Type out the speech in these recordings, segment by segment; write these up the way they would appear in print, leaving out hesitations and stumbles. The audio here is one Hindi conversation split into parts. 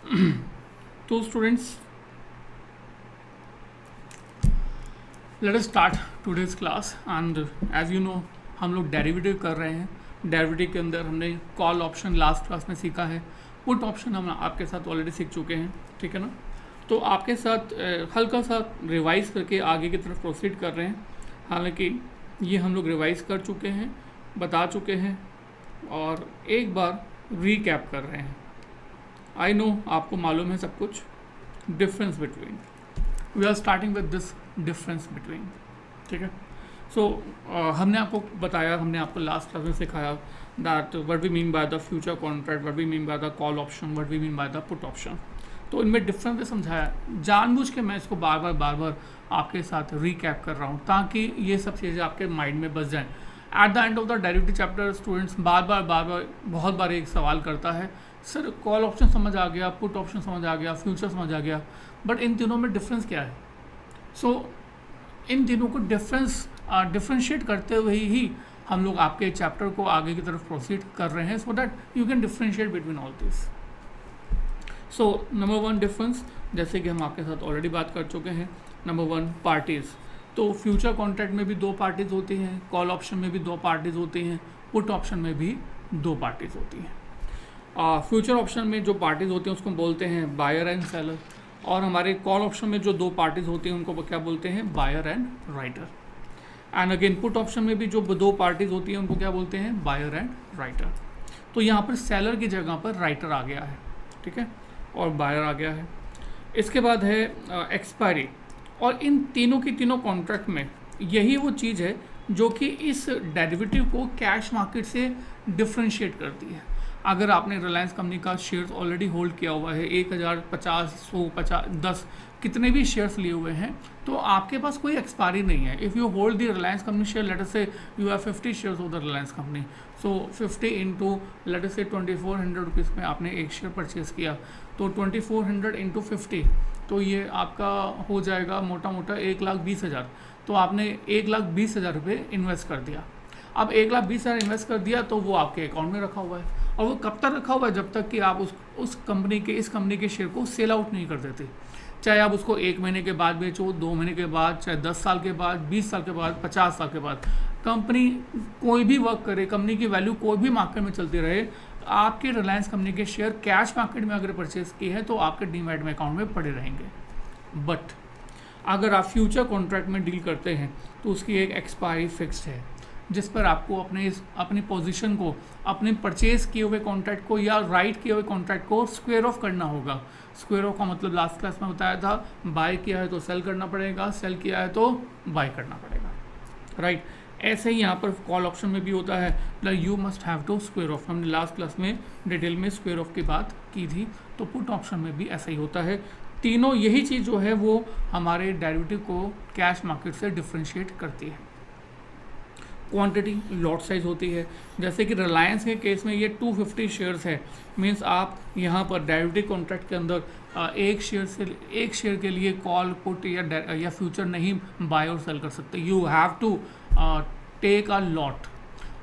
तो students, let us start today's class. And as you know, हम लोग डेरिवेटिव कर रहे हैं। डेरिवेटिव के अंदर हमने कॉल ऑप्शन लास्ट क्लास में सीखा है, पुट ऑप्शन हम आपके साथ ऑलरेडी सीख चुके हैं, ठीक है ना। तो आपके साथ हल्का सा रिवाइज करके आगे की तरफ प्रोसीड कर रहे हैं। हालांकि ये हम लोग रिवाइज कर चुके हैं, बता चुके हैं और एक बार रीकैप कर रहे हैं। आई नो आपको मालूम है सब कुछ। Difference between, we are starting with this difference between, ठीक है। सो हमने आपको बताया, हमने आपको लास्ट क्लास में सिखाया that what we mean by the future contract, what we mean by the call option, what we mean by the put option. तो इनमें डिफरेंस भी समझाया। जानबूझ के मैं इसको बार बार आपके साथ रिकैप कर रहा हूँ ताकि ये सब चीज़ें आपके माइंड में बस जाएं। At the end of the derivative chapter students बार बार बहुत बार एक सवाल करता है, सर कॉल ऑप्शन समझ आ गया, पुट ऑप्शन समझ आ गया, फ्यूचर समझ आ गया, बट इन तीनों में डिफरेंस क्या है। सो इन तीनों को डिफ्रेंशिएट करते हुए ही हम लोग आपके चैप्टर को आगे की तरफ प्रोसीड कर रहे हैं, so that you can differentiate between all this. So number one difference, जैसे कि हम आपके साथ ऑलरेडी बात कर चुके हैं, नंबर वन पार्टीज़। तो फ्यूचर कॉन्ट्रैक्ट में भी दो पार्टीज़ होती हैं, कॉल ऑप्शन में भी दो पार्टीज़ होती हैं, पुट ऑप्शन में भी दो पार्टीज़ होती हैं। फ्यूचर ऑप्शन में जो पार्टीज़ होती हैं उसको बोलते हैं बायर एंड सेलर, और हमारे कॉल ऑप्शन में जो दो पार्टीज़ होती हैं उनको क्या बोलते हैं, buyer and writer. And again put option में भी जो दो पार्टीज़ होती हैं उनको क्या बोलते हैं, बायर एंड राइटर। तो यहाँ पर सेलर की जगह पर राइटर आ गया है, ठीक है, और बायर आ गया है। इसके बाद है एक्सपायरी। और इन तीनों की तीनों कॉन्ट्रैक्ट में यही वो चीज़ है जो कि इस डेरिवेटिव को कैश मार्केट से डिफ्रेंशिएट करती है। अगर आपने रिलायंस कंपनी का शेयर्स ऑलरेडी होल्ड किया हुआ है, 1000, 50, 100, 50, 10 कितने भी शेयर्स लिए हुए हैं, तो आपके पास कोई एक्सपायरी नहीं है। If you hold the Reliance company share, let us say you have 50 shares of the Reliance company, so 50 into let us say 2400 rupees में आपने एक शेयर परचेज़ किया, तो 2400 इंटू 50, तो ये आपका हो जाएगा मोटा मोटा 1,20,000। तो आपने 1,20,000 रुपये इन्वेस्ट कर दिया। अब 1,20,000 इन्वेस्ट कर दिया तो वो आपके अकाउंट में रखा हुआ है, और वो कब तक रखा हुआ है, जब तक कि आप इस कंपनी के शेयर को सेल आउट नहीं कर देते। चाहे आप उसको 1 महीने के बाद बेचो, 2 महीने के बाद, चाहे 10 साल के बाद, 20 साल के बाद, 50 साल के बाद, कंपनी कोई भी वर्क करे, कंपनी की वैल्यू कोई भी मार्केट में चलती रहे, आपके रिलायंस कंपनी के शेयर कैश मार्केट में अगर परचेज किए हैं तो आपके डीमैट में अकाउंट में पड़े रहेंगे। बट अगर आप फ्यूचर कॉन्ट्रैक्ट में डील करते हैं तो उसकी एक एक्सपायरी फिक्स्ड है, जिस पर आपको अपनी पोजीशन को, अपने परचेज किए हुए कॉन्ट्रैक्ट को या राइट किए हुए कॉन्ट्रैक्ट को स्क्वायर ऑफ करना होगा। स्क्वायर ऑफ का मतलब लास्ट क्लास में बताया था, बाय किया है तो सेल करना पड़ेगा, सेल किया है तो बाय करना पड़ेगा, राइट। ऐसे ही यहाँ पर कॉल ऑप्शन में भी होता है, you must have to square off. हमने लास्ट क्लास में डिटेल में स्क्वायर ऑफ की बात की थी। तो पुट ऑप्शन में भी ऐसा ही होता है। तीनों यही चीज़ जो है वो हमारे डेरिवेटिव को कैश मार्केट से डिफ्रेंशिएट करती है। क्वांटिटी, लॉट साइज होती है। जैसे कि रिलायंस के केस में ये 250 शेयर्स है, मीन्स आप यहाँ पर डेरिवेटिव कॉन्ट्रैक्ट के अंदर एक शेयर के लिए कॉल, पुट या फ्यूचर नहीं बाय और सेल कर सकते। You have to take a lot,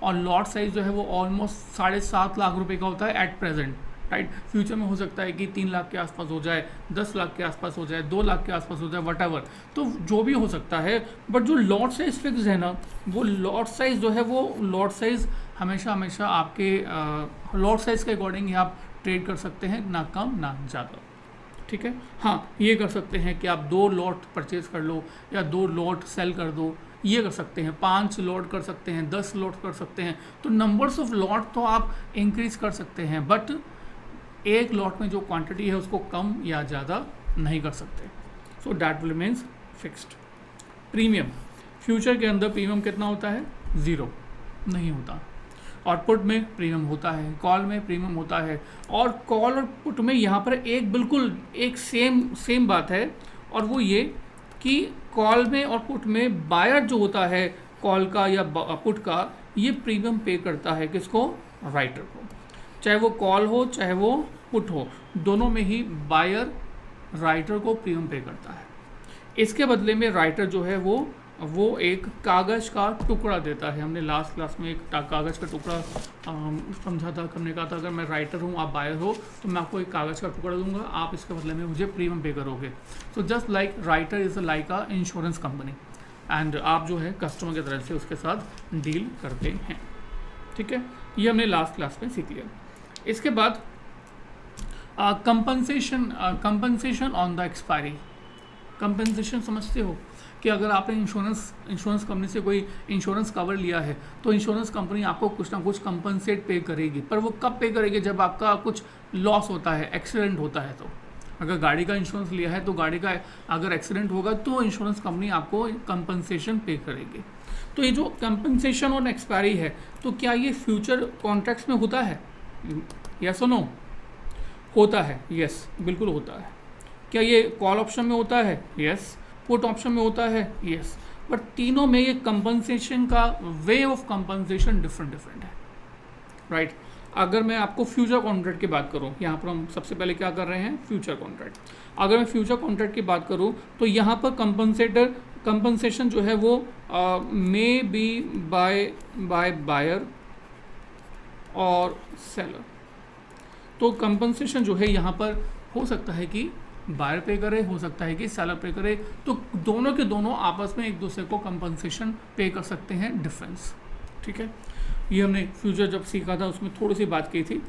और लॉट साइज जो है वो ऑलमोस्ट 7.5 लाख रुपए का होता है एट प्रेजेंट, राइट। फ्यूचर में हो सकता है कि 3 लाख के आसपास हो जाए, 10 लाख के आसपास हो जाए, 2 लाख के आसपास हो जाए, वट तो जो भी हो सकता है। बट जो लॉट साइज फिक्स है ना, वो लॉट साइज जो है वो लॉट साइज हमेशा आपके लॉट साइज के अकॉर्डिंग ही आप ट्रेड कर सकते हैं, ना कम ना ज़्यादा, ठीक है। हाँ, ये कर सकते हैं कि आप 2 लॉट परचेज कर लो या 2 लॉट सेल कर दो, ये कर सकते हैं। 5 लॉट कर सकते हैं, 10 लॉट कर सकते हैं। तो नंबर्स ऑफ लॉट तो आप इंक्रीज कर सकते हैं, बट एक लॉट में जो क्वांटिटी है उसको कम या ज़्यादा नहीं कर सकते। So that will means fixed. Premium, future के अंदर प्रीमियम कितना होता है, 0 नहीं होता। और पुट में प्रीमियम होता है, कॉल में प्रीमियम होता है। और कॉल और पुट में यहाँ पर बिल्कुल एक सेम बात है, और वो ये कि कॉल में और पुट में बायर जो होता है कॉल का या पुट का, ये प्रीमियम पे करता है किसको, राइटर को। चाहे वो कॉल हो चाहे वो पुट हो, दोनों में ही बायर राइटर को प्रीमियम पे करता है। इसके बदले में राइटर जो है वो वो एक कागज़ का टुकड़ा देता है। हमने लास्ट क्लास में एक कागज़ का टुकड़ा समझा था। हमने कहा था अगर मैं राइटर हूँ, आप बायर हो, तो मैं आपको एक कागज़ का टुकड़ा दूंगा, आप इसके बदले में मुझे प्रीमियम पे करोगे। So just like writer is like a insurance company, and आप जो है कस्टमर की तरफ से उसके साथ डील करते हैं। ठीक है, ये हमने लास्ट क्लास में सीख लिया। इसके बाद compensation on the expiry. Compensation समझते हो कि अगर आपने इंश्योरेंस कंपनी से कोई इंश्योरेंस कवर लिया है तो इंश्योरेंस कंपनी आपको कुछ ना कुछ कंपनसेट पे करेगी, पर वो कब पे करेगी? जब आपका कुछ लॉस होता है, एक्सीडेंट होता है। तो अगर गाड़ी का इंश्योरेंस लिया है तो गाड़ी का अगर एक्सीडेंट होगा तो इंश्योरेंस कंपनी आपको कंपनसेशन पे करेगी। तो ये जो कंपनसेशन ऑन एक्सपायरी है, तो क्या ये फ्यूचर कॉन्ट्रैक्ट्स में होता है? यस और नो? होता है, यस, बिल्कुल होता है। क्या ये कॉल ऑप्शन में होता है? यस। पुट ऑप्शन में होता है? यस। बट तीनों में ये कंपनसेशन का वे ऑफ कंपनसेशन डिफरेंट है, राइट। अगर मैं आपको फ्यूचर कॉन्ट्रैक्ट की बात करूं, यहाँ पर हम सबसे पहले क्या कर रहे हैं? Future contract. अगर मैं फ्यूचर कॉन्ट्रैक्ट की बात करूं तो यहाँ पर कंपनसेशन जो है वो मे बी बाय बायर और सेलर। तो कंपनसेशन जो है यहाँ पर हो सकता है कि बायर पे करे, हो सकता है कि सेलर पे करे, तो दोनों के दोनों आपस में एक दूसरे को कंपनसेशन पे कर सकते हैं, डिफरेंस। ठीक है, ये हमने फ्यूचर जब सीखा था उसमें थोड़ी सी बात की थी।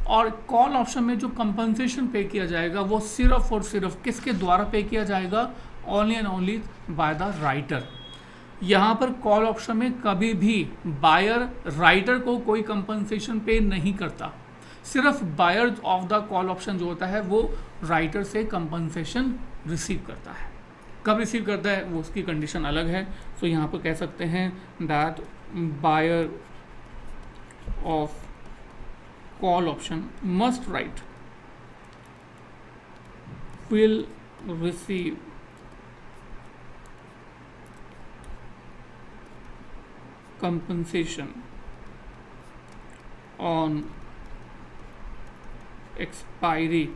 और कॉल ऑप्शन में जो कंपनसेशन पे किया जाएगा वो सिर्फ और सिर्फ किसके द्वारा पे किया जाएगा? Only and only by the writer. यहाँ पर कॉल ऑप्शन में कभी भी बायर राइटर को कोई कंपनसेशन पे नहीं करता, सिर्फ buyer of the call option जो होता है वो राइटर से कंपनसेशन रिसीव करता है। कब रिसीव करता है वो उसकी कंडीशन अलग है। सो यहाँ पर कह सकते हैं that buyer of call option must right will receive compensation on expiry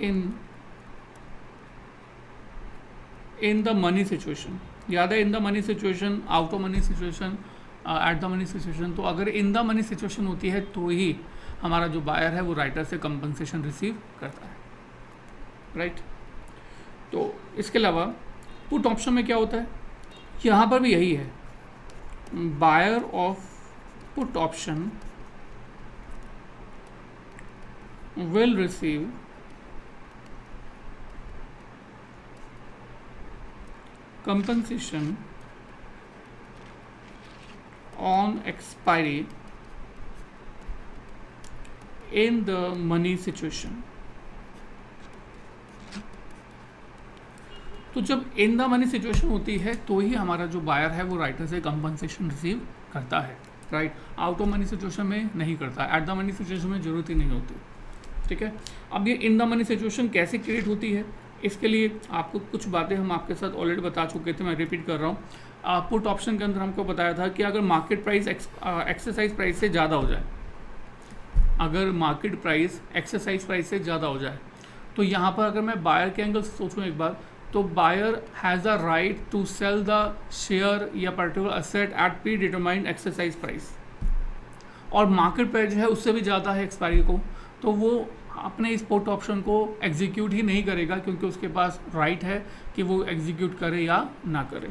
in the money situation। याद है, in the money situation, out of money situation, at the money situation. तो अगर इन द मनी सिचुएशन होती है तो ही हमारा जो बायर है वो राइटर से कंपनसेशन रिसीव करता है, राइट। तो इसके अलावा पुट ऑप्शन में क्या होता है? यहाँ पर भी यही है, buyer of put option will receive compensation on expiry in the money situation. तो जब इन द मनी सिचुएशन होती है तो ही हमारा जो बायर है वो राइटर से कंपनसेशन रिसीव करता है, right. Out of money situation में नहीं करता, एट द मनी सिचुएशन में ज़रूरत ही नहीं होती। ठीक है, अब ये इन द मनी सिचुएशन कैसे क्रिएट होती है, इसके लिए आपको कुछ बातें हम आपके साथ ऑलरेडी बता चुके थे, मैं रिपीट कर रहा हूँ। पुट ऑप्शन के अंदर हमको बताया था कि अगर मार्केट प्राइस एक्सरसाइज प्राइस से ज़्यादा हो जाए, अगर मार्केट प्राइस एक्सरसाइज प्राइस से ज़्यादा हो जाए, तो यहाँ पर अगर मैं बायर के एंगल से सोचूँ एक बार, तो buyer has a right to sell the share या particular asset at predetermined exercise price, और मार्केट प्राइस जो है उससे भी ज़्यादा है एक्सपायरी को, तो वो अपने इस पुट ऑप्शन को एग्जीक्यूट ही नहीं करेगा, क्योंकि उसके पास राइट है कि वो एग्जीक्यूट करे या ना करे।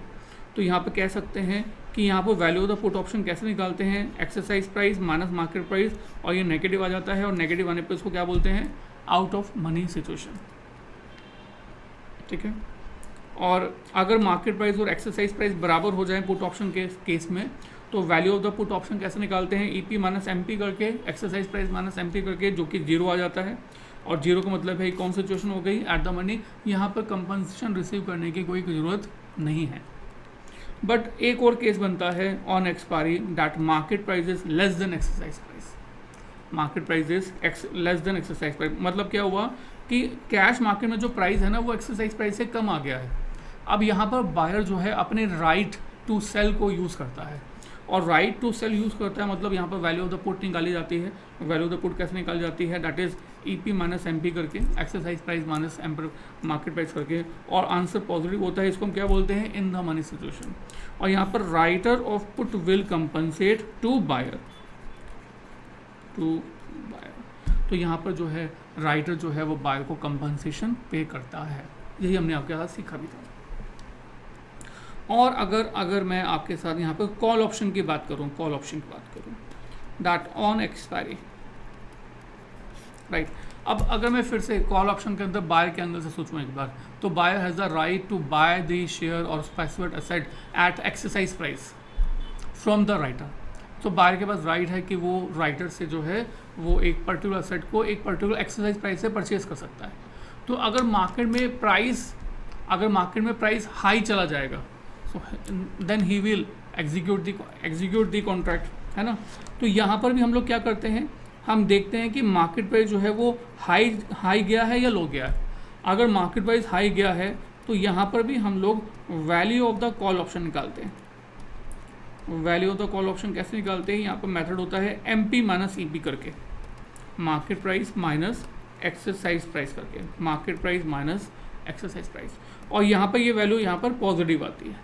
तो यहाँ पे कह सकते हैं कि यहाँ पर value of the put option कैसे निकालते हैं? Exercise price minus market price, और ये नेगेटिव आ जाता है, और नेगेटिव आने पे उसको क्या बोलते हैं? Out of money situation. ठीक है, और अगर मार्केट प्राइस और एक्सरसाइज प्राइस बराबर हो जाए पुट ऑप्शन के केस में, तो value of the put option कैसे निकालते हैं? ईपी माइनस एमपी करके, एक्सरसाइज प्राइस माइनस एमपी करके, जो कि 0 आ जाता है। और 0 का मतलब है कौन सिचुएशन हो गई? Eight the money. यहाँ पर कंपनसेशन रिसीव करने की कोई ज़रूरत नहीं है। बट एक और केस बनता है on expiry, that market price is less than exercise price. Market price is less than exercise price मतलब क्या हुआ कि कैश मार्केट में जो प्राइस है ना वो एक्सरसाइज प्राइस से कम आ गया है। अब यहाँ पर बायर जो है अपने राइट टू सेल को यूज़ करता है। और राइट टू सेल यूज़ करता है मतलब यहाँ पर वैल्यू ऑफ द पुट निकाली जाती है। वैल्यू ऑफ द पुट कैसे निकाली जाती है, that is EP minus MP करके, exercise price minus market price करके, और आंसर पॉजिटिव होता है। इसको हम क्या बोलते हैं, इन द मनी सिचुएशन। और यहाँ पर writer of put will compensate to buyer, तो यहाँ पर जो है राइटर जो है वो बायर को कंपनसेशन पे करता है। यही हमने आपके साथ सीखा भी था। और अगर मैं आपके साथ यहाँ पर कॉल ऑप्शन की बात करूँ, दैट ऑन एक्सपायरी, राइट। अब अगर मैं फिर से कॉल ऑप्शन के अंदर बायर के अंदर से सोचूँ एक बार, तो buyer has the right to buy the share और specified asset at exercise price from the writer. तो बायर के पास राइट है कि वो राइटर से जो है वो एक पर्टिकुलर एसेट को एक पर्टिकुलर एक्सरसाइज प्राइस से परचेज कर सकता है। तो अगर मार्केट में प्राइस हाई चला जाएगा, so then he will execute the contract, है ना। तो यहाँ पर भी हम लोग क्या करते हैं, हम देखते हैं कि मार्केट प्राइस जो है वो हाई गया है या लो गया है। अगर मार्केट प्राइस हाई गया है तो यहाँ पर भी हम लोग value of the call option निकालते हैं। Value of the call option कैसे निकालते हैं, यहाँ पर मेथड होता है MP माइनस EP करके, market price minus exercise price करके, market price minus exercise price. और यहाँ पर ये वैल्यू यहाँ पर पॉजिटिव आती है।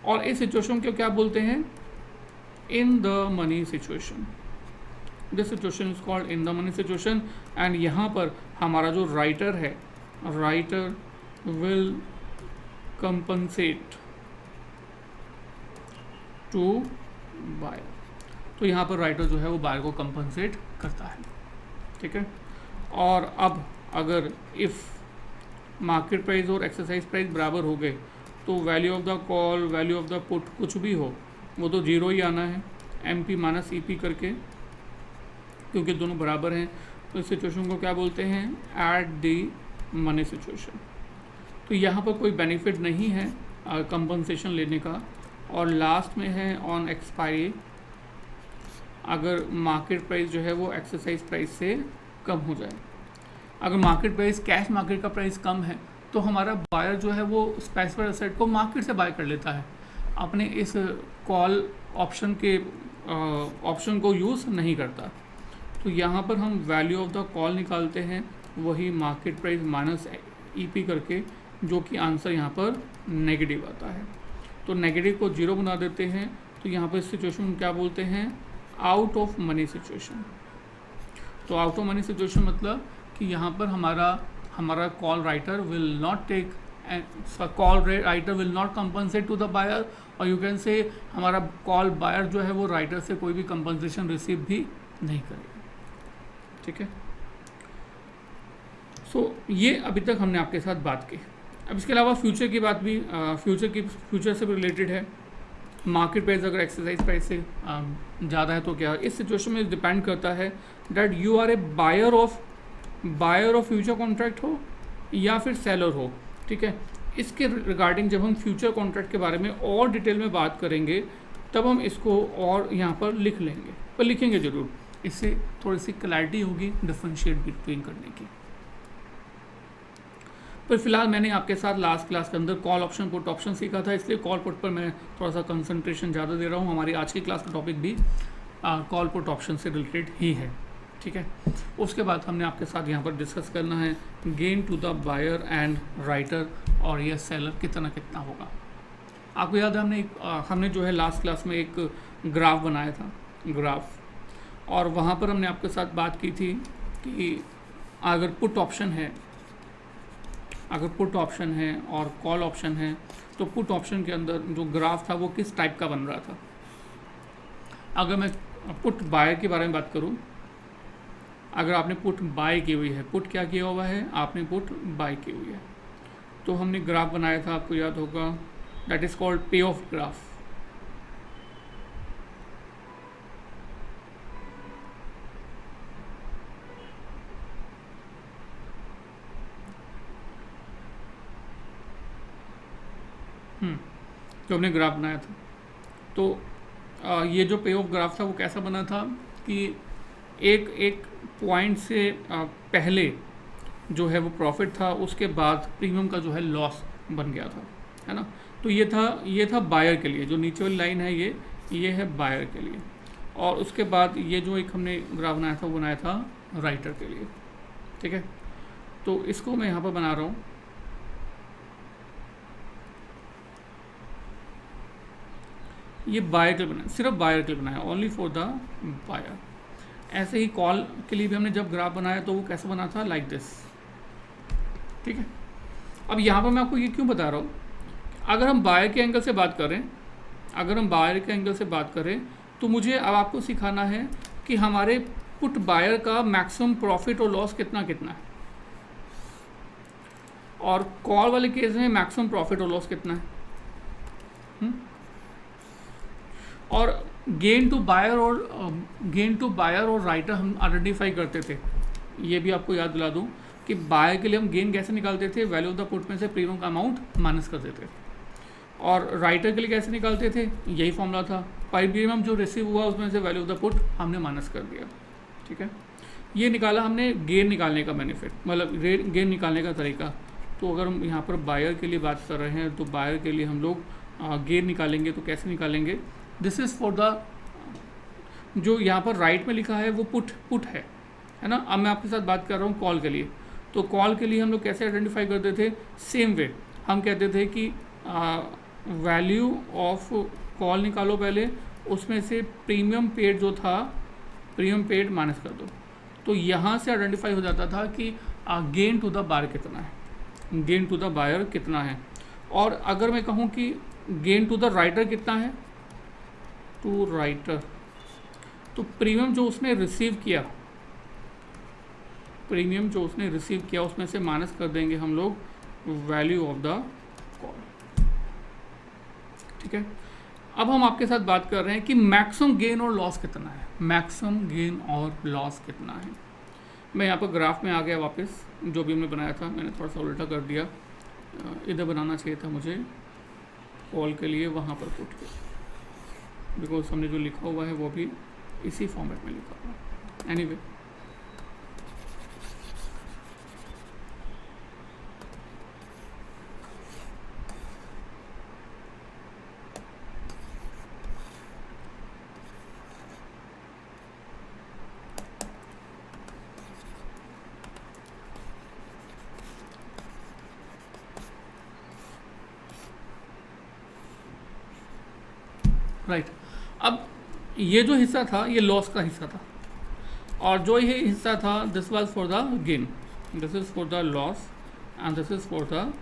और इस सिचुएशन को क्या बोलते हैं, in the money situation. This situation is called in the money situation. And यहाँ पर हमारा जो राइटर है, writer will compensate to buyer. तो यहाँ पर राइटर जो है वो बायर को कंपनसेट करता है, ठीक है। और अब अगर इफ़ मार्केट प्राइस और एक्सरसाइज प्राइस बराबर हो गए तो value of the call, value of the put कुछ भी हो वो तो जीरो ही आना है, MP माइनस EP करके, क्योंकि दोनों बराबर हैं। तो इस सिचुएशन को क्या बोलते हैं, एट द मनी सिचुएशन। तो यहाँ पर कोई बेनिफिट नहीं है कंपनसेशन लेने का। और लास्ट में है ऑन एक्सपायरी, अगर मार्केट प्राइस जो है वो एक्सरसाइज प्राइस से कम हो जाए। अगर मार्केट प्राइस, कैश मार्केट का प्राइस कम है तो हमारा बायर जो है वो स्पेसिफाइड एसेट को मार्केट से बाय कर लेता है, अपने इस कॉल ऑप्शन को यूज़ नहीं करता। तो यहाँ पर हम वैल्यू ऑफ द कॉल निकालते हैं, वही मार्केट प्राइस माइनस EP करके, जो कि आंसर यहाँ पर नेगेटिव आता है। तो नेगेटिव को जीरो बना देते हैं। तो यहाँ पर इस सिचुएशन क्या बोलते हैं, आउट ऑफ मनी सिचुएशन। तो आउट ऑफ मनी सिचुएशन मतलब कि यहाँ पर हमारा call writer will not compensate to the buyer, और यू कैन से हमारा कॉल बायर जो है वो राइटर से कोई भी कंपनसेशन रिसीव भी नहीं करेगा, ठीक है। सो ये अभी तक हमने आपके साथ बात की। अब इसके अलावा फ्यूचर की बात भी, फ्यूचर से भी रिलेटेड है। मार्केट प्राइस अगर एक्सरसाइज प्राइस से ज़्यादा है तो क्या, इस सिचुएशन में डिपेंड करता है that you are a buyer of future contract हो या फिर सेलर हो, ठीक है। इसके रिगार्डिंग जब हम फ्यूचर कॉन्ट्रैक्ट के बारे में और डिटेल में बात करेंगे तब हम इसको और यहाँ पर लिख लेंगे, पर लिखेंगे ज़रूर, इससे थोड़ी सी क्लैरिटी होगी डिफरेंशिएट बिटवीन करने की। पर फिलहाल मैंने आपके साथ लास्ट क्लास के अंदर कॉल ऑप्शन, पुट ऑप्शन सीखा था, इसलिए कॉल पुट पर मैं थोड़ा सा कंसंट्रेशन ज़्यादा दे रहा हूँ। हमारी आज की क्लास का टॉपिक भी कॉल पुट ऑप्शन से रिलेटेड ही है, ठीक है। उसके बाद हमने आपके साथ यहाँ पर डिस्कस करना है gain to the buyer and writer, और यह सेलर कितना होगा। आपको याद है हमने जो है लास्ट क्लास में एक ग्राफ बनाया था, और वहाँ पर हमने आपके साथ बात की थी कि अगर पुट ऑप्शन है और कॉल ऑप्शन है, तो पुट ऑप्शन के अंदर जो ग्राफ था वो किस टाइप का बन रहा था। अगर मैं पुट बायर के बारे में बात करूं, अगर आपने पुट बाय की हुई है, पुट क्या किया हुआ है, आपने पुट बाय की हुई है, तो हमने ग्राफ बनाया था, आपको याद होगा, दैट इज़ कॉल्ड पे ऑफ ग्राफ। जो हमने ग्राफ बनाया था, तो ये जो पे ऑफ ग्राफ था वो कैसा बना था कि एक पॉइंट से पहले जो है वो प्रॉफिट था, उसके बाद प्रीमियम का जो है लॉस बन गया था, है ना। तो ये था बायर के लिए, जो नीचे वाली लाइन है ये है बायर के लिए। और उसके बाद ये जो एक हमने ग्राफ बनाया था वो बनाया था राइटर के लिए, ठीक है। तो इसको मैं यहाँ पर बना रहा हूँ, ये बायर के लिए बनाया, सिर्फ बायर के लिए बनाया, ओनली फॉर द बायर। ऐसे ही कॉल के लिए भी हमने जब ग्राफ बनाया तो वो कैसे बना था, लाइक दिस, ठीक है। अब यहाँ पर मैं आपको ये क्यों बता रहा हूँ, अगर हम बायर के एंगल से बात करें, तो मुझे अब आपको सिखाना है कि हमारे पुट बायर का मैक्सिमम प्रॉफिट और लॉस कितना है, और कॉल वाले केस में मैक्सिमम प्रॉफिट और लॉस कितना है। और गेन टू बायर और राइटर हम आइडेंटिफाई करते थे। ये भी आपको याद दिला दूं कि बायर के लिए हम गेन कैसे निकालते थे, वैल्यू ऑफ द पुट में से प्रीमियम का अमाउंट माइनस करते थे। और राइटर के लिए कैसे निकालते थे, यही फॉर्मूला था, प्रीमियम जो रिसीव हुआ उसमें से वैल्यू ऑफ द पुट हमने माइनस कर दिया, ठीक है। ये निकाला हमने गेन निकालने का बेनिफिट, मतलब गेन निकालने का तरीका। तो अगर हम यहाँ पर बायर के लिए बात कर रहे हैं तो बायर के लिए हम लोग गेन निकालेंगे, तो कैसे निकालेंगे, दिस इज़ फॉर द, जो यहाँ पर राइट में लिखा है वो पुट है ना। अब मैं आपके साथ बात कर रहा हूँ कॉल के लिए। तो कॉल के लिए हम लोग कैसे आइडेंटिफाई करते थे, सेम वे हम कहते थे कि वैल्यू ऑफ कॉल निकालो पहले, उसमें से प्रीमियम पेड जो था, प्रीमियम पेड माइनस कर दो। तो यहाँ से आइडेंटिफाई हो जाता था कि गेन टू द बायर कितना है, गेन टू द बायर कितना है। और अगर मैं कहूँ कि गेन टू द राइटर कितना है, टू राइटर, तो प्रीमियम जो उसने रिसीव किया उसमें से माइनस कर देंगे हम लोग वैल्यू ऑफ द कॉल, ठीक है। अब हम आपके साथ बात कर रहे हैं कि मैक्सिमम गेन और लॉस कितना है, मैं यहाँ पर ग्राफ में आ गया वापस, जो भी हमने बनाया था मैंने थोड़ा सा उल्टा कर दिया, इधर बनाना चाहिए था मुझे कॉल के लिए, वहाँ पर पुट के, बिकॉज हमने जो लिखा हुआ है वो भी इसी फॉर्मेट में लिखा हुआ है। Anyway right. अब ये जो हिस्सा था ये लॉस का हिस्सा था, और जो ये हिस्सा था this was for the gain, this is for the loss and this is for the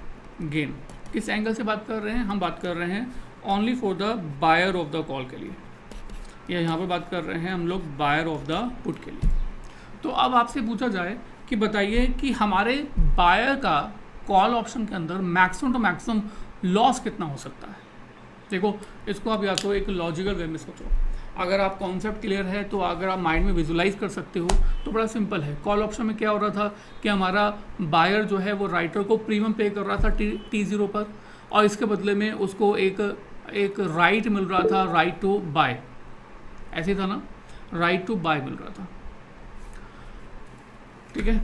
gain. किस एंगल से बात कर रहे हैं, हम बात कर रहे हैं only for the buyer of the call के लिए, या यहाँ पर बात कर रहे हैं हम लोग बायर ऑफ द पुट के लिए। तो अब आपसे पूछा जाए कि बताइए कि हमारे बायर का कॉल ऑप्शन के अंदर मैक्सिमम टू मैक्सिमम लॉस कितना हो सकता है। देखो, इसको आप या तो एक लॉजिकल वे में सोचो, अगर आप कॉन्सेप्ट क्लियर है तो अगर आप माइंड में विजुलाइज कर सकते हो तो बड़ा सिंपल है। कॉल ऑप्शन में क्या हो रहा था कि हमारा बायर जो है वो राइटर को प्रीमियम पे कर रहा था T0 पर, और इसके बदले में उसको एक राइट मिल रहा था, राइट टू बाय, ऐसे था ना, राइट टू बाय मिल रहा था, ठीक है।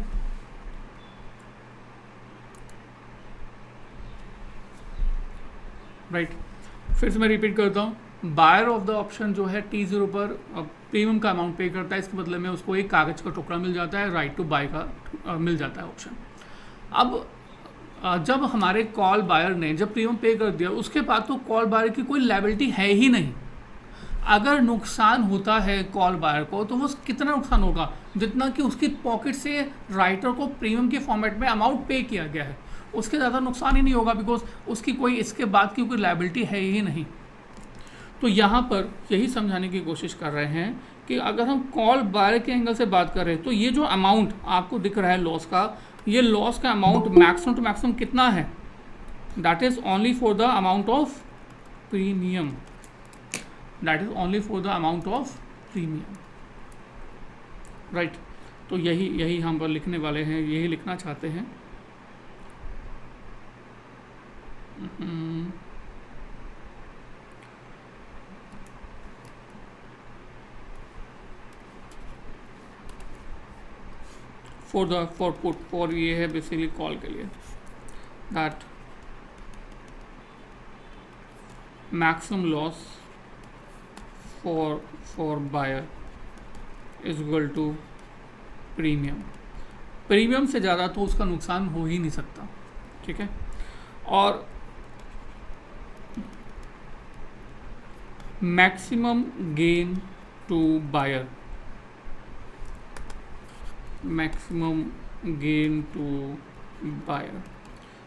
राइट, फिर से मैं रिपीट करता हूँ, बायर ऑफ द ऑप्शन जो है T0 पर प्रीमियम का अमाउंट पे करता है, इसके बदले में उसको एक कागज़ का टुकड़ा मिल जाता है, राइट टू बाय का मिल जाता है ऑप्शन। अब जब हमारे कॉल बायर ने जब प्रीमियम पे कर दिया, उसके बाद तो कॉल बायर की कोई लायबिलिटी है ही नहीं। अगर नुकसान होता है कॉल बायर को तो वो कितना नुकसान होगा, जितना कि उसकी पॉकेट से राइटर को प्रीमियम के फॉर्मेट में अमाउंट पे किया गया है, उसके ज़्यादा नुकसान ही नहीं होगा, बिकॉज उसकी कोई इसके बाद की कोई लायबिलिटी है ही नहीं। तो यहाँ पर यही समझाने की कोशिश कर रहे हैं कि अगर हम कॉल बायर के एंगल से बात कर रहे हैं तो ये जो अमाउंट आपको दिख रहा है लॉस का, ये लॉस का अमाउंट मैक्सिमम टू मैक्सिमम कितना है, that is only for the amount of premium, that is only for the amount of premium, right. तो यही हम पर लिखने वाले हैं, यही लिखना चाहते हैं। फॉर पुट, फॉर ये है बेसिकली कॉल के लिए, that maximum loss for buyer is equal to premium. Premium से ज़्यादा तो उसका नुकसान हो ही नहीं सकता, ठीक है। और maximum gain to buyer, maximum gain to buyer,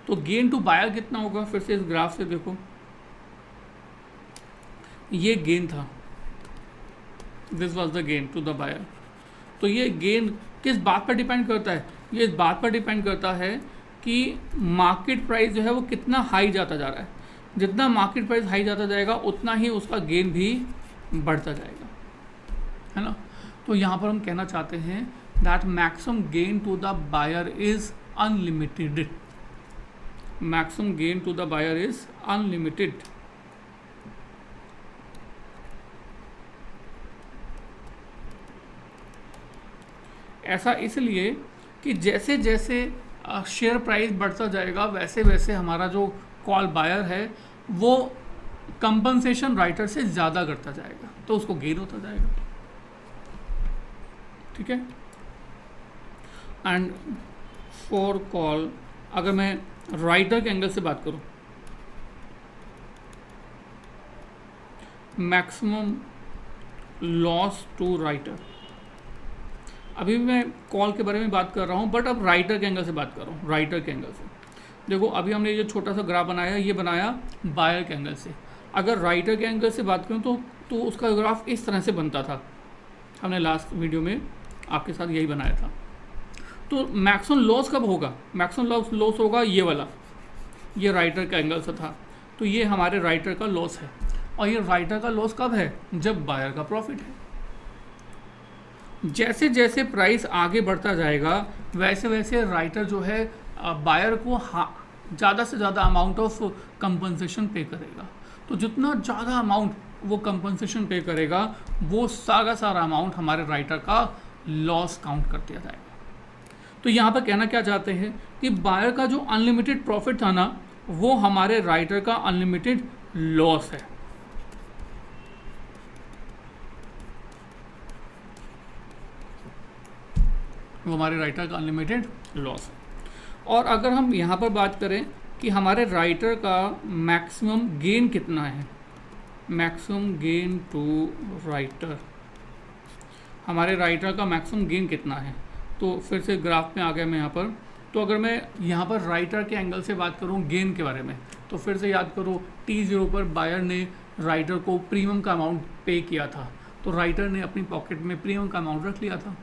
तो गेन टू बायर कितना होगा? फिर से इस ग्राफ से देखो, ये गेन था, this was the gain to the buyer. तो ये गेन किस बात पर डिपेंड करता है? ये इस बात पर डिपेंड करता है कि मार्केट प्राइस जो है वो कितना हाई जाता जा रहा है। जितना मार्केट प्राइस हाई जाता जाएगा उतना ही उसका गेन भी बढ़ता जाएगा, है ना। तो यहाँ पर हम कहना चाहते हैं that maximum gain to the buyer is unlimited, maximum gain to the buyer is unlimited. ऐसा इसलिए कि जैसे जैसे शेयर प्राइस बढ़ता जाएगा वैसे वैसे हमारा जो कॉल बायर है वो कंपनसेशन राइटर से ज़्यादा करता जाएगा, तो उसको गेन होता जाएगा, ठीक है। एंड फॉर कॉल, अगर मैं राइटर के एंगल से बात करूं, मैक्सिमम लॉस टू राइटर, अभी भी मैं कॉल के बारे में बात कर रहा हूँ बट अब राइटर के एंगल से बात कर रहा हूँ। राइटर के एंगल से देखो, अभी हमने ये छोटा सा ग्राफ बनाया, ये बनाया बायर के एंगल से। अगर राइटर के एंगल से बात करूँ तो उसका ग्राफ इस तरह से बनता था, हमने लास्ट वीडियो में आपके साथ यही बनाया था। तो मैक्सिमम लॉस कब होगा? मैक्सिमम लॉस होगा ये वाला, ये राइटर का एंगल से था, तो ये हमारे राइटर का लॉस है। और ये राइटर का लॉस कब है? जब बायर का प्रॉफिट है। जैसे जैसे प्राइस आगे बढ़ता जाएगा वैसे वैसे राइटर जो है बायर को ज़्यादा से ज़्यादा अमाउंट ऑफ कंपनसेशन पे करेगा। तो जितना ज़्यादा अमाउंट वो कंपनसेशन पे करेगा वो सारा अमाउंट हमारे राइटर का लॉस काउंट कर दिया जाएगा। तो यहाँ पर कहना क्या चाहते हैं कि बायर का जो अनलिमिटेड प्रॉफिट था ना, वो हमारे राइटर का अनलिमिटेड लॉस है। वो हमारे राइटर का अनलिमिटेड लॉस है। और अगर हम यहाँ पर बात करें कि हमारे राइटर का मैक्सिमम गेन कितना है, मैक्सिमम गेन टू राइटर, हमारे राइटर का मैक्सिमम गेन कितना है, तो फिर से ग्राफ में आ गया मैं यहाँ पर। तो अगर मैं यहाँ पर राइटर के एंगल से बात करूँ गेन के बारे में, तो फिर से याद करो T0 पर बायर ने राइटर को प्रीमियम का अमाउंट पे किया था, तो राइटर ने अपनी पॉकेट में प्रीमियम का अमाउंट रख लिया था।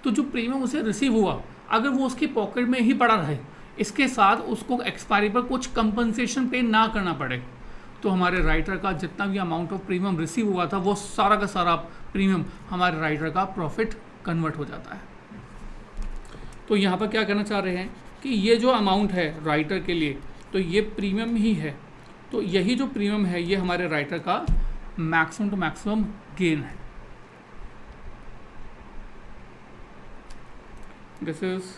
तो जो प्रीमियम उसे रिसीव हुआ, अगर वो उसकी पॉकेट में ही पड़ा रहे, इसके साथ उसको एक्सपायरी पर कुछ कंपनसेशन पे ना करना पड़े, तो हमारे राइटर का जितना भी अमाउंट ऑफ प्रीमियम रिसीव हुआ था वो सारा का सारा प्रीमियम हमारे राइटर का प्रॉफिट कन्वर्ट हो जाता है। तो यहाँ पर क्या कहना चाह रहे हैं कि ये जो अमाउंट है राइटर के लिए, तो ये प्रीमियम ही है। तो यही जो प्रीमियम है ये हमारे राइटर का मैक्सिमम टू मैक्सिमम गेन है। This is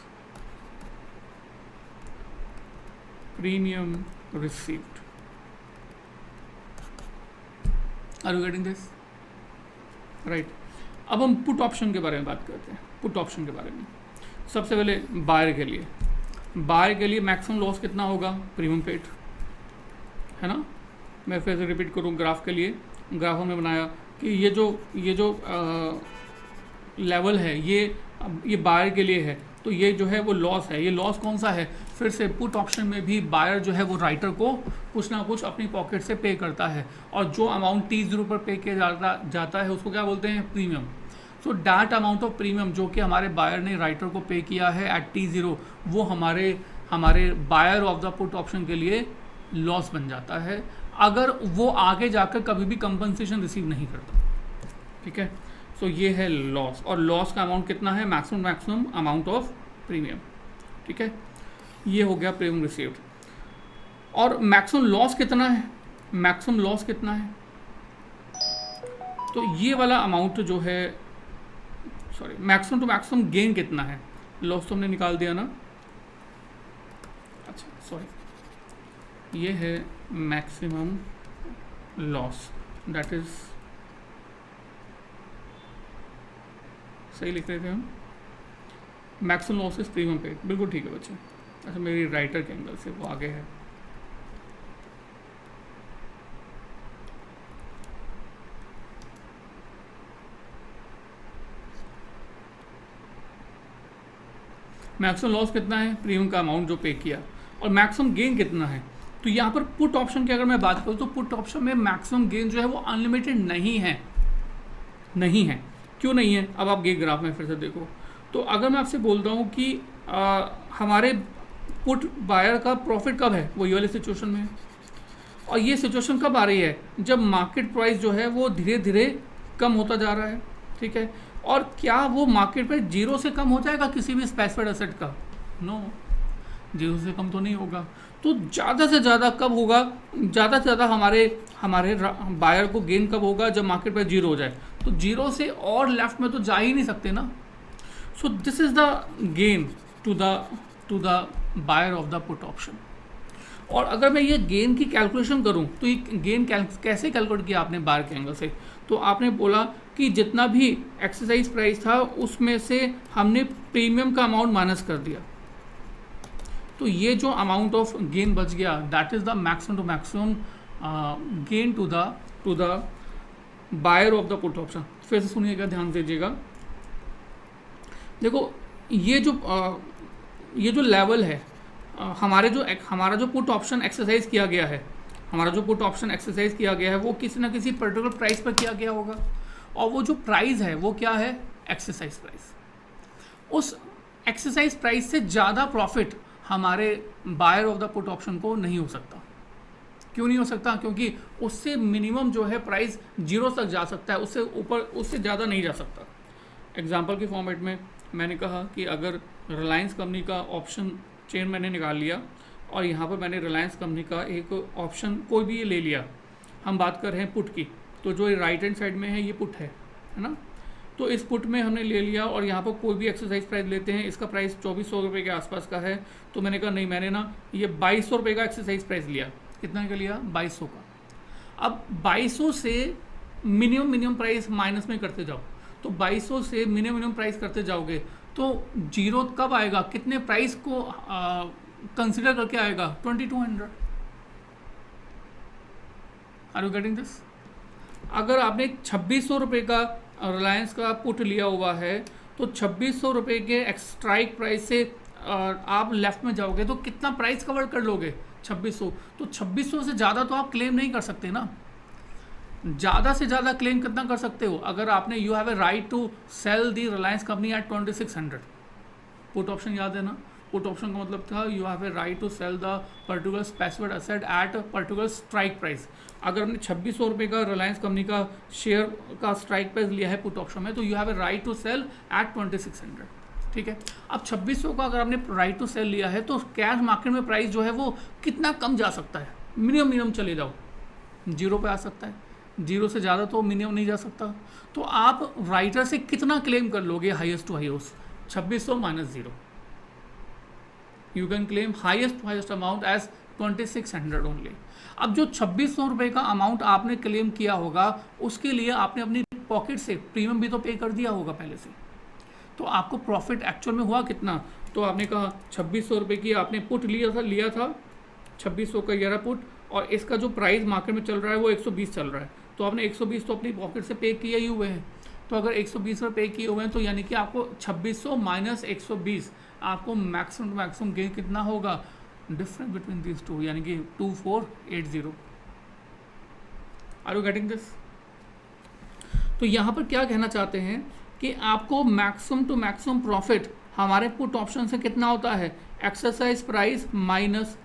premium received. Are you getting this? Right. अब हम पुट ऑप्शन के बारे में बात करते हैं। पुट ऑप्शन के बारे में सबसे पहले बायर के लिए मैक्सिमम लॉस कितना होगा? प्रीमियम पेड, है ना। मैं फिर से रिपीट करूँ, ग्राफ के लिए ग्राफ में बनाया कि ये जो लेवल है ये बायर के लिए है, तो ये जो है वो लॉस है। ये लॉस कौन सा है? फिर से पुट ऑप्शन में भी बायर जो है वो राइटर को कुछ ना कुछ अपनी पॉकेट से पे करता है, और जो अमाउंट T0 पर पे किया जाता है उसको क्या बोलते हैं? Premium. So that amount of premium जो कि हमारे बायर ने राइटर को पे किया है एट T0, वो हमारे buyer of the put option के लिए लॉस बन जाता है, अगर वो आगे जाकर कभी भी कंपनसेशन रिसीव नहीं करता, ठीक है। सो ये है लॉस, और लॉस का अमाउंट कितना है? मैक्सिमम अमाउंट ऑफ प्रीमियम, ठीक है। ये हो गया प्रीमियम रिसीव्ड। और मैक्सिमम लॉस कितना है? मैक्सिमम लॉस कितना है? तो ये वाला अमाउंट जो है, sorry, maximum to maximum gain कितना है? लॉस तो हमने निकाल दिया ना, अच्छा सॉरी, ये है मैक्सिमम लॉस, दैट इज सही लिख रहे थे हम, maximum loss is premium paid, बिल्कुल ठीक है बच्चे। अच्छा मेरी राइटर के एंगल से वो आगे है। मैक्सिमम लॉस कितना है, प्रीमियम का अमाउंट जो पे किया, और मैक्सिमम गेन कितना है। तो यहाँ पर पुट ऑप्शन की अगर मैं बात करूँ तो पुट ऑप्शन में मैक्सिमम गेन जो है वो अनलिमिटेड नहीं है, नहीं है। क्यों नहीं है, अब आप गेन ग्राफ में फिर से देखो। तो अगर मैं आपसे बोलता हूँ कि हमारे पुट बायर का प्रॉफिट कब है, वो ये वाली सिचुएशन में है, और ये सिचुएशन कब आ रही है, जब मार्केट प्राइस जो है वो धीरे धीरे कम होता जा रहा है, ठीक है। और क्या वो मार्केट प्राइस जीरो से कम हो जाएगा किसी भी स्पेसिफाइड एसेट का, नो, जीरो से कम तो नहीं होगा। तो ज़्यादा से ज़्यादा कब होगा, ज़्यादा से ज़्यादा हमारे बायर को गेन कब होगा, जब मार्केट प्राइस जीरो हो जाए। तो जीरो से और लेफ्ट में तो जा ही नहीं सकते ना। So this is the gain to the buyer of the put option. और अगर मैं ये गेन की कैलकुलेशन करूं तो ये गेन कैसे कैलकुलेट किया आपने बायर के एंगल से, तो आपने बोला कि जितना भी एक्सरसाइज प्राइस था उसमें से हमने प्रीमियम का अमाउंट माइनस कर दिया, तो ये जो अमाउंट ऑफ गेन बच गया that is the maximum to maximum gain to the buyer of the put option. फिर से सुनिएगा, ध्यान दीजिएगा। देखो ये जो लेवल है, हमारा जो पुट ऑप्शन एक्सरसाइज किया गया है, वो किसी ना किसी पर्टिकुलर प्राइस पर किया गया होगा, और वो जो प्राइस है वो क्या है, एक्सरसाइज प्राइस। उस एक्सरसाइज प्राइस से ज़्यादा प्रॉफिट हमारे buyer of the put option को नहीं हो सकता। क्यों नहीं हो सकता, क्योंकि उससे मिनिमम जो है प्राइस जीरो तक जा सकता है, उससे ऊपर उससे ज़्यादा नहीं जा सकता। एग्जाम्पल के फॉर्मेट में मैंने कहा कि अगर रिलायंस कंपनी का ऑप्शन चेन मैंने निकाल लिया, और यहाँ पर मैंने रिलायंस कंपनी का एक ऑप्शन कोई भी ले लिया, हम बात कर रहे हैं पुट की, तो जो राइट हैंड साइड में है ये पुट है ना। तो इस पुट में हमने ले लिया, और यहाँ पर कोई भी एक्सरसाइज प्राइस लेते हैं, इसका प्राइस 2400 रुपये के आसपास का है। तो मैंने कहा नहीं, मैंने ना ये 2200 रुपये का एक्सरसाइज प्राइस लिया। कितना का लिया, 2200 का। अब 2200 से मिनिमम प्राइस माइनस में करते जाओ, तो 2200 से मिनिमम प्राइस करते जाओगे तो जीरो कब आएगा, कितने प्राइस को कंसिडर करके आएगा, 2200। Are you getting this. अगर आपने 2600 रुपये का रिलायंस का पुट लिया हुआ है, तो 2600 रुपये के स्ट्राइक प्राइस से आप लेफ्ट में जाओगे तो कितना प्राइस कवर कर लोगे, 2600। तो 2600 से ज़्यादा तो आप क्लेम नहीं कर सकते ना। ज़्यादा से ज़्यादा क्लेम कितना कर सकते हो, अगर आपने you have a right to sell the Reliance company at 2600। Put option याद है ना, पुट ऑप्शन का मतलब था you have a right to sell the particular specified asset at particular strike price. अगर हमने 2600 रुपये का रिलायंस कंपनी का शेयर का स्ट्राइक प्राइस लिया है पुट ऑप्शन में, तो you have a right to sell at 2600, ठीक है। अब 2600 का अगर आपने राइट टू सेल लिया है, तो कैश मार्केट में प्राइस जो है वो कितना कम जा सकता है, मिनिमम चले जाओ, जीरो पे आ सकता है, जीरो से ज़्यादा तो मिनिमम नहीं जा सकता। तो आप राइटर से कितना क्लेम कर लोगे highest to highest, 2600 minus zero, you can claim highest to highest amount as 2600 only. अब जो 2600 रुपये का अमाउंट आपने क्लेम किया होगा, उसके लिए आपने अपनी पॉकेट से प्रीमियम भी तो पे कर दिया होगा पहले से, तो आपको प्रॉफिट एक्चुअल में हुआ कितना। तो आपने कहा 2600 रुपये की आपने पुट लिया था 2600 का ये पुट, और इसका जो प्राइस मार्केट में चल रहा है वो 120 चल रहा है, तो आपने 120 तो अपनी पॉकेट से पे किए ही हुए हैं। तो अगर 120 रुपये पे किए हुए हैं, तो यानी कि आपको 2600 माइनस 120, आपको मैक्सिमम गेन कितना होगा, डिफरेंस बिटवीन दिस टू, यानी कि 2480। Are you getting this. तो यहाँ पर क्या कहना चाहते हैं कि आपको मैक्सिमम टू मैक्सिमम प्रॉफिट हमारे पुट ऑप्शन से कितना होता है, exercise price minus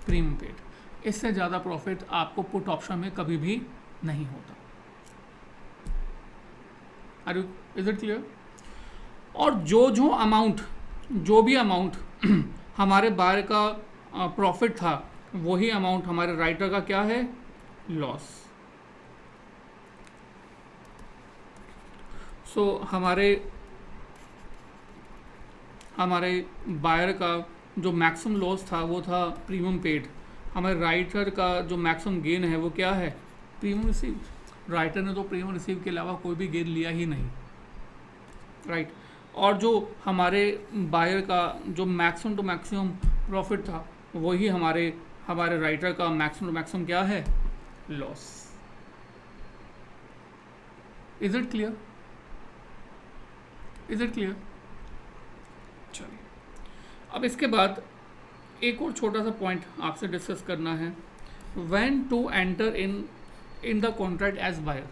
premium paid. इससे ज़्यादा प्रॉफिट आपको पुट ऑप्शन में कभी भी नहीं होता। Are you, is it clear. और जो भी अमाउंट हमारे बायर का प्रॉफिट था, वही अमाउंट हमारे राइटर का क्या है, लॉस। सो हमारे बायर का जो मैक्सिमम लॉस था वो था प्रीमियम पेड, हमारे राइटर का जो मैक्सिमम गेन है वो क्या है, प्रीमियम रिसीव, राइटर ने तो प्रीमियम रिसीव के अलावा कोई भी गेन लिया ही नहीं, राइट। और जो हमारे बायर का जो मैक्सिमम टू मैक्सिमम प्रॉफिट था वही हमारे राइटर का मैक्सिमम टू मैक्सिमम क्या है, loss. Is it clear? Is it clear? चलिए, अब इसके बाद एक और छोटा सा पॉइंट आपसे डिस्कस करना है। When to enter in the contract as buyer,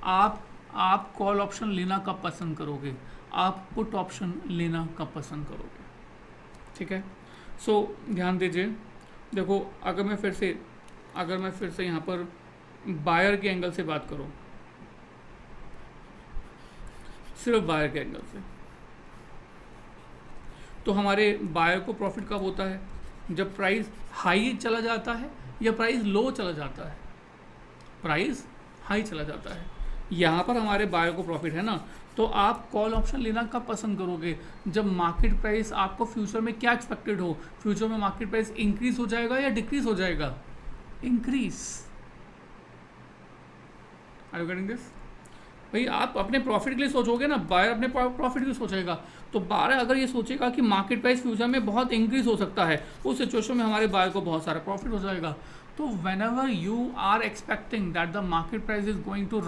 आप कॉल ऑप्शन लेना कब पसंद करोगे, आप पुट ऑप्शन लेना कब पसंद करोगे, ठीक है। सो ध्यान दीजिए, देखो अगर मैं फिर से यहाँ पर बायर के एंगल से बात करूँ, सिर्फ बायर के एंगल से, तो हमारे बायर को प्रॉफिट कब होता है, जब प्राइस हाई चला जाता है या प्राइस लो चला जाता है, प्राइस हाई चला जाता है, यहाँ पर हमारे बायर को प्रॉफिट है ना। तो आप कॉल ऑप्शन लेना कब पसंद करोगे, जब मार्केट प्राइस आपको फ्यूचर में क्या एक्सपेक्टेड हो, फ्यूचर में मार्केट प्राइस इंक्रीज हो जाएगा या डिक्रीज हो जाएगा, increase. Are you getting this? भाई आप अपने प्रॉफिट के लिए सोचोगे ना, बायर अपने प्रॉफिट के लिए सोचेगा, तो बायर अगर ये सोचेगा कि मार्केट प्राइस फ्यूचर में बहुत इंक्रीज हो सकता है, उस सिचुएशन में हमारे बायर को बहुत सारा प्रॉफिट हो जाएगा। तो whenever you are expecting that the market price is going to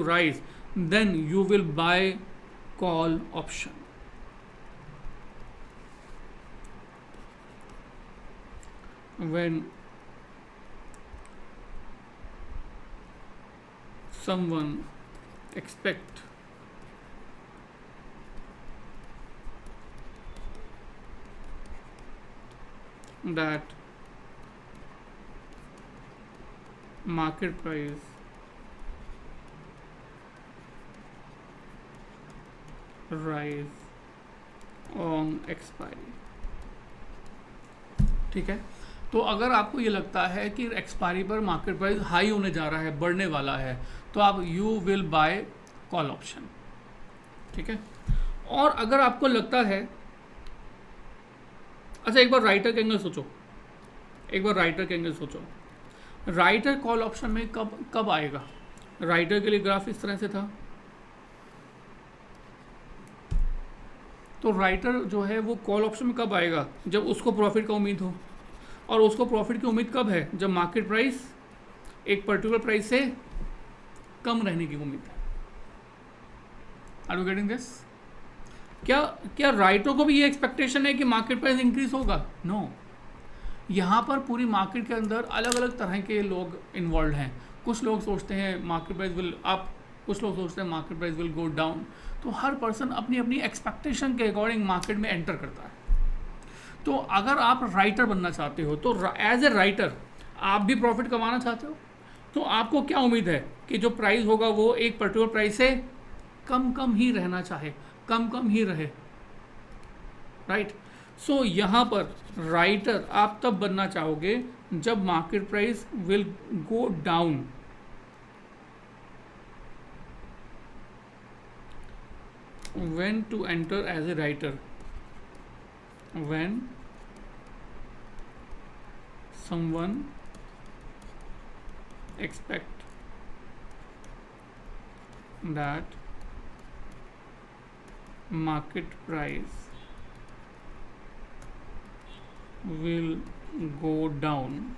rise, then you will buy call option. When someone expect that market price rise on expiry, ठीक है। तो अगर आपको ये लगता है कि एक्सपायरी पर मार्केट प्राइस हाई होने जा रहा है, बढ़ने वाला है, तो आप you will buy call option, ठीक है। और अगर आपको लगता है, अच्छा एक बार राइटर के एंगल सोचो, राइटर कॉल ऑप्शन में कब आएगा, राइटर के लिए ग्राफ इस तरह से था, तो राइटर जो है वो कॉल ऑप्शन में कब आएगा, जब उसको प्रॉफिट का उम्मीद हो, और उसको प्रॉफिट की उम्मीद कब है, जब मार्केट प्राइस एक पर्टिकुलर प्राइस से कम रहने की उम्मीद है। Are you getting this? क्या राइटर को भी ये एक्सपेक्टेशन है कि मार्केट प्राइस इंक्रीज होगा? नो। यहाँ पर पूरी मार्केट के अंदर अलग अलग तरह के लोग इन्वॉल्व हैं। कुछ लोग सोचते हैं मार्केट प्राइस विल अप, कुछ लोग सोचते हैं market price will go down. तो हर पर्सन अपनी अपनी एक्सपेक्टेशन के अकॉर्डिंग मार्केट में एंटर करता है। तो अगर आप राइटर बनना चाहते हो, तो एज ए राइटर आप भी प्रॉफिट कमाना चाहते हो, तो आपको क्या उम्मीद है कि जो प्राइस होगा वो एक पर्टिकुलर प्राइस से कम ही रहना चाहे, कम ही रहे, राइट। सो यहाँ पर राइटर आप तब बनना चाहोगे जब market price will go down, when to enter as a writer, when someone expect that market price will go down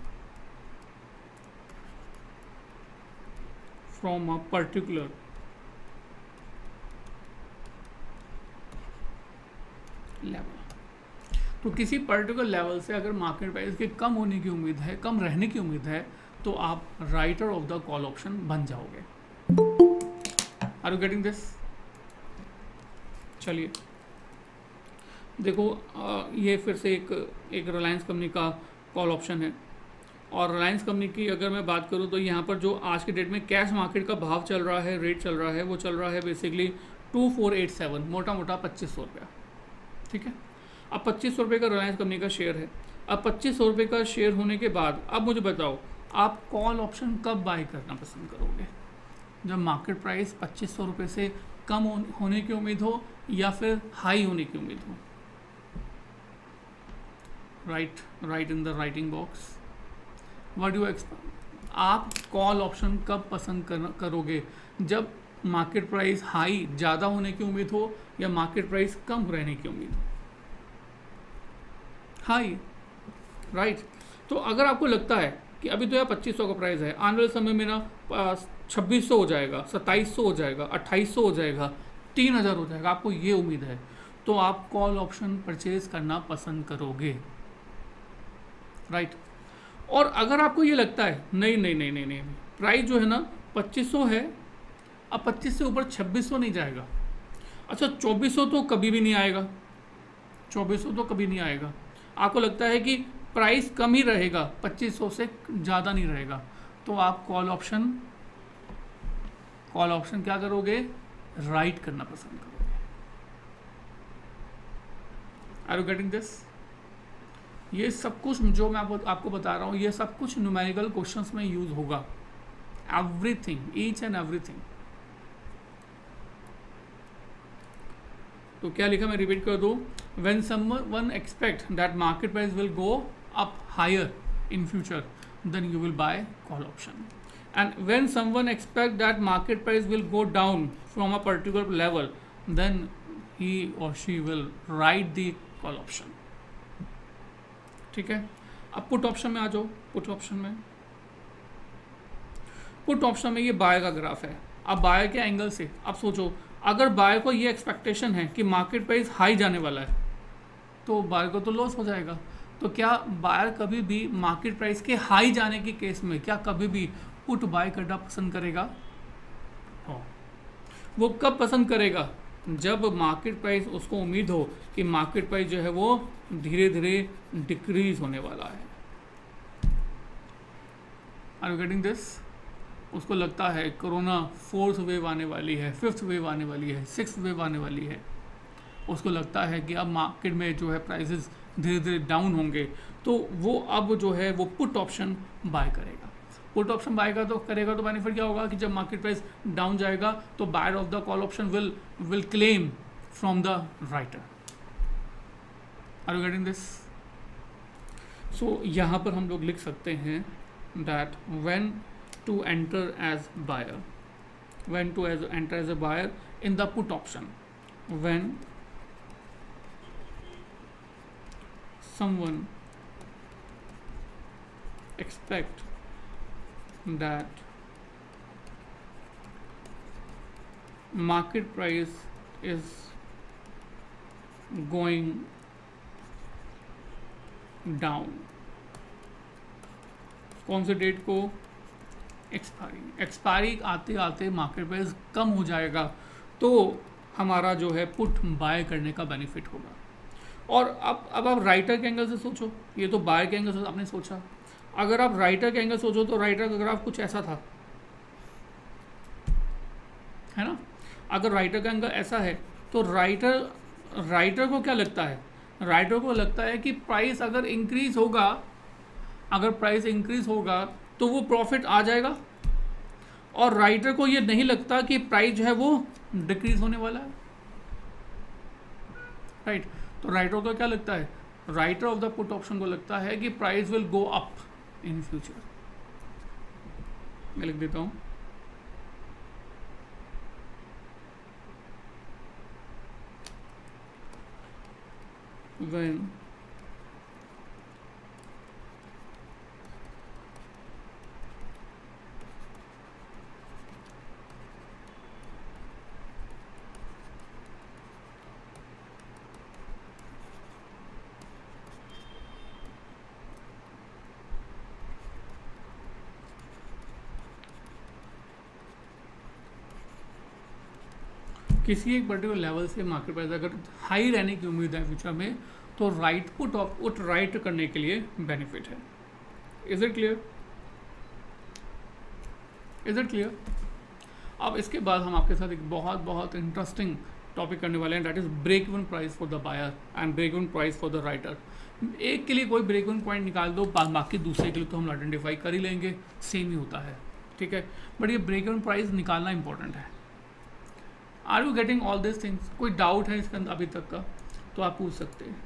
from a particular level. तो किसी पर्टिकुलर लेवल से अगर मार्केट प्राइस के कम होने की उम्मीद है, कम रहने की उम्मीद है, तो आप writer of the call option बन जाओगे। Are you getting this? चलिए देखो, ये फिर से एक रिलायंस कंपनी का कॉल ऑप्शन है, और रिलायंस कंपनी की अगर मैं बात करूँ तो यहाँ पर जो आज के डेट में कैश मार्केट का भाव चल रहा है, रेट चल रहा है, वो चल रहा है बेसिकली 2487, मोटा 2500 रुपया, ठीक है। अब 2500 रुपये का रिलायंस कंपनी का शेयर है। अब 2500 रुपये का शेयर होने के बाद अब मुझे बताओ, आप कॉल ऑप्शन कब बाय करना पसंद करोगे, जब मार्केट प्राइस 2500 रुपये से कम होने की उम्मीद हो या फिर हाई होने की उम्मीद हो? Right in the writing box, what you expect, आप कॉल ऑप्शन कब पसंद करोगे, जब मार्केट प्राइस हाई ज़्यादा होने की उम्मीद हो या मार्केट प्राइस कम रहने की उम्मीद हो, हाई, राइट। तो अगर आपको लगता है कि अभी तो यार 2500 का प्राइस है, आने वाले समय में ना 2600 हो जाएगा, 2700 हो जाएगा, 2800 हो जाएगा, 3000 हो जाएगा, आपको ये उम्मीद है, तो आप कॉल ऑप्शन परचेज करना पसंद करोगे, राइट। और अगर आपको ये लगता है नहीं नहीं नहीं नहीं नहीं, प्राइस जो है ना 2500 है, अब 25 से ऊपर 2600 नहीं जाएगा, अच्छा 2400 तो कभी भी नहीं आएगा, 2400 तो कभी नहीं आएगा, आपको लगता है कि प्राइस कम ही रहेगा, 2500 से ज़्यादा नहीं रहेगा, तो आप कॉल ऑप्शन क्या करोगे, राइट करना पसंद करोगे। Are you getting this? ये सब कुछ जो मैं आपको बता रहा हूँ, ये सब कुछ न्यूमेरिकल क्वेश्चंस में यूज होगा, एवरीथिंग, ईच एंड एवरीथिंग। तो क्या लिखा, मैं रिपीट कर दूँ, when someone expect that market price will go up higher in future, then you will buy call option, and when someone expect that market price will go down from a particular level, then he or she will write the call option, ठीक है। अब पुट ऑप्शन में आ जाओ, पुट ऑप्शन में ये बाय का ग्राफ है, अब बाय के एंगल से अब सोचो, अगर बाय को ये एक्सपेक्टेशन है कि मार्केट प्राइस हाई जाने वाला है, तो बाय को तो लॉस हो जाएगा, तो क्या बायर कभी भी मार्केट प्राइस के हाई जाने के केस में क्या कभी भी पुट बाय करना पसंद करेगा? वो कब पसंद करेगा, जब मार्केट प्राइस, उसको उम्मीद हो कि मार्केट प्राइस जो है वो धीरे धीरे डिक्रीज होने वाला है। Are you getting this? उसको लगता है कोरोना 4th वेव आने वाली है, 5th वेव आने वाली है, 6th वेव आने वाली है, उसको लगता है कि अब मार्केट में जो है प्राइसेस धीरे धीरे डाउन होंगे, तो वो अब जो है वो पुट ऑप्शन बाय करेगा। पुट ऑप्शन बाय करेगा तो बेनिफिट क्या होगा कि जब मार्केट प्राइस डाउन जाएगा तो buyer of the call option will claim from the writer. Are you getting this? So यहाँ पर हम लोग लिख सकते हैं that when to enter as buyer, when to enter as a buyer in the put option, when someone expect that market price is going down, कौन से डेट को? एक्सपायरी आते आते मार्केट प्राइस कम हो जाएगा, तो हमारा जो है पुट बाय करने का बेनिफिट होगा। और अब आप राइटर के एंगल से सोचो, ये तो बायर के एंगल से आपने सोचा, अगर आप राइटर के एंगल सोचो तो राइटर का ग्राफ कुछ ऐसा था, है ना। अगर राइटर का एंगल ऐसा है तो राइटर को क्या लगता है? राइटर को लगता है कि प्राइस अगर इंक्रीज होगा तो वो प्रॉफिट आ जाएगा, और राइटर को ये नहीं लगता कि प्राइस जो है वो डिक्रीज होने वाला है, राइट। तो राइटर को क्या लगता है? Writer of the put option को लगता है कि price will go up in future. मैं लिख देता हूं, व्हेन किसी एक पर्टिकुलर लेवल से मार्केट प्राइस अगर हाई रहने की उम्मीद है फ्यूचर में, तो राइट पुट राइट करने के लिए बेनिफिट है। Is it clear? अब इसके बाद हम आपके साथ एक बहुत इंटरेस्टिंग टॉपिक करने वाले हैं, that is break even price for the buyer and break even price for the writer. एक के लिए कोई ब्रेक इवन पॉइंट निकाल दो, बाकी दूसरे के लिए तो हम आइडेंटिफाई कर ही लेंगे, सेम ही होता है, ठीक है। बट ये ब्रेक इवन प्राइस निकालना इंपॉर्टेंट है। Are you getting all this things? कोई डाउट है इसके अंदर अभी तक का तो आप पूछ सकते हैं।